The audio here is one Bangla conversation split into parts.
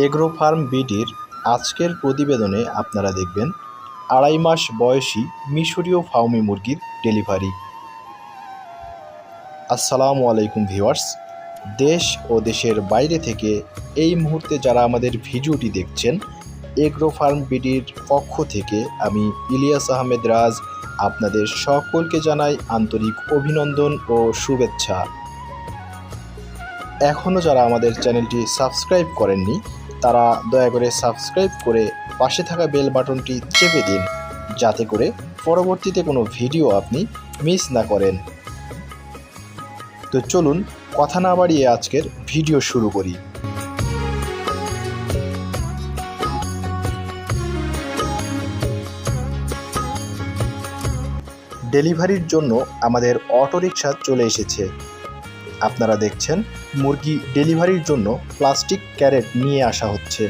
এগ্রো ফার্ম বিডির আজকের প্রতিবেদনে আপনারা দেখবেন 2.5 মাস বয়সী মিশরীয় ফাউমি মুরগির ডেলিভারি। আসসালামু আলাইকুম ভিউয়ার্স, দেশ ও দেশের বাইরে থেকে এই মুহূর্তে যারা আমাদের ভিডিওটি দেখছেন, এগ্রো ফার্ম বিডির পক্ষ থেকে আমি ইলিয়াস আহমেদ রাজ আপনাদের সকলকে জানাই আন্তরিক অভিনন্দন ও শুভেচ্ছা। এখনও যারা আমাদের চ্যানেলটি সাবস্ক্রাইব করেননি তারা দয়া করে সাবস্ক্রাইব করে পাশে থাকা বেল বাটনটি চেপে দিন, যাতে করে পরবর্তীতে কোনো ভিডিও আপনি মিস না করেন। তো চলুন কথা না বাড়িয়ে আজকের ভিডিও শুরু করি। ডেলিভারির জন্য আমাদের অটোরিকশা চলে এসেছে। আপনারা দেখছেন মুরগি ডেলিভারির জন্য প্লাস্টিক ক্যারেট নিয়ে আসা হচ্ছে।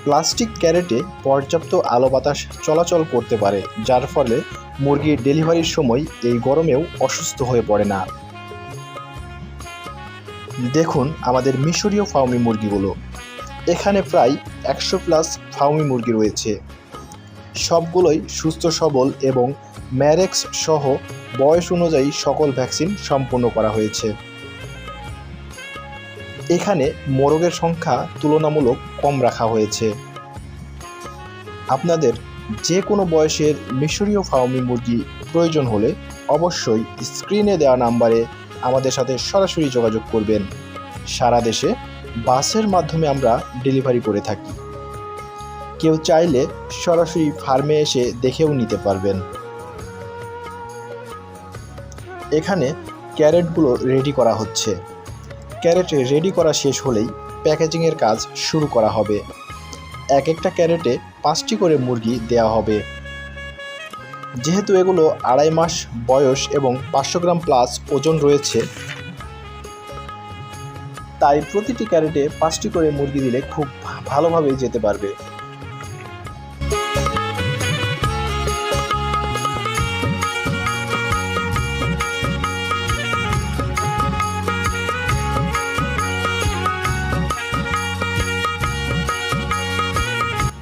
প্লাস্টিক ক্যারেটে পর্যাপ্ত আলো বাতাস চলাচল করতে পারে, যার ফলে মুরগি ডেলিভারির সময় এই গরমেও অসুস্থ হয়ে পড়ে না। দেখুন আমাদের মিশরীয় ফাউমি মুরগিগুলো। এখানে প্রায় 100+ ফাউমি মুরগি রয়েছে। সবগুলোই সুস্থ সবল এবং ম্যারেক্স সহ বয়স অনুযায়ী সকল ভ্যাকসিন সম্পন্ন করা হয়েছে। এখানে মোরগের সংখ্যা তুলনামূলক কম রাখা হয়েছে। আপনাদের যে কোনো বয়সের মিশরীয় ফাউমি মুরগি প্রয়োজন হলে অবশ্যই স্ক্রিনে দেওয়া নাম্বারে আমাদের সাথে সরাসরি যোগাযোগ করবেন। সারা দেশে বাসের মাধ্যমে আমরা ডেলিভারি করে থাকি। কেউ চাইলে সরাসরি ফার্মে এসে দেখেও নিতে পারবেন। এখানে ক্যারেটগুলো রেডি করা হচ্ছে। ক্যারেট রেডি করা শেষ হলেই প্যাকেজিংয়ের কাজ শুরু করা হবে। এক একটা ক্যারেটে 5টি করে মুরগি দেওয়া হবে। যেহেতু এগুলো 2.5 মাস বয়স এবং 500 গ্রাম প্লাস ওজন রয়েছে, তাই প্রতিটি ক্যারেটে 5টি করে মুরগি দিলে খুব ভালোভাবেই যেতে পারবে।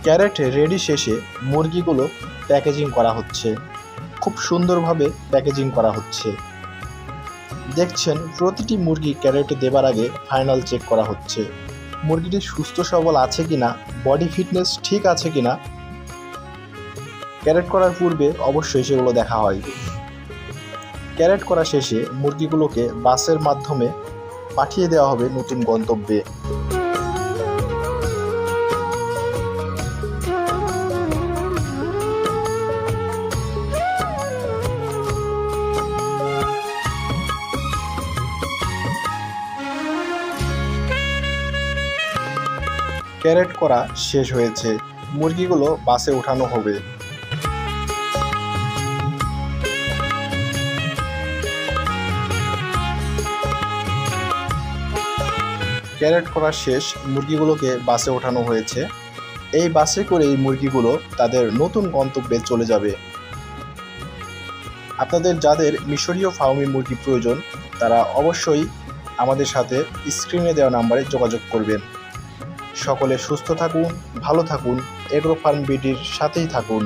ক্যারেট রেডি শেষে মুরগিগুলো প্যাকেজিং করা হচ্ছে। খুব সুন্দরভাবে প্যাকেজিং করা হচ্ছে। দেখছেন প্রতিটি মুরগি ক্যারেটে দেবার আগে ফাইনাল চেক করা হচ্ছে। মুরগিটি সুস্থ সবল আছে কিনা, বডি ফিটনেস ঠিক আছে কিনা, ক্যারেট করার পূর্বে অবশ্যই সেগুলো দেখা হয়। ক্যারেট করা শেষে মুরগিগুলোকে বাসের মাধ্যমে পাঠিয়ে দেওয়া হবে নতুন গন্তব্যে। ক্যারেট করা শেষ হয়েছে, মুরগিগুলো বাসে ওঠানো হবে। ক্যারেট করা শেষ, মুরগিগুলোকে বাসে ওঠানো হয়েছে। এই বাসে করে এই মুরগিগুলো তাদের নতুন গন্তব্যে চলে যাবে। আপনাদের যাদের মিশরীয় ফাউমি মুরগি প্রয়োজন তারা অবশ্যই আমাদের সাথে স্ক্রিনে দেওয়া নাম্বারে যোগাযোগ করবেন। সকলে সুস্থ থাকুন, ভালো থাকুন, এগ্রো ফার্ম বিডির সাথেই থাকুন।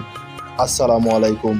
আসসালামু আলাইকুম।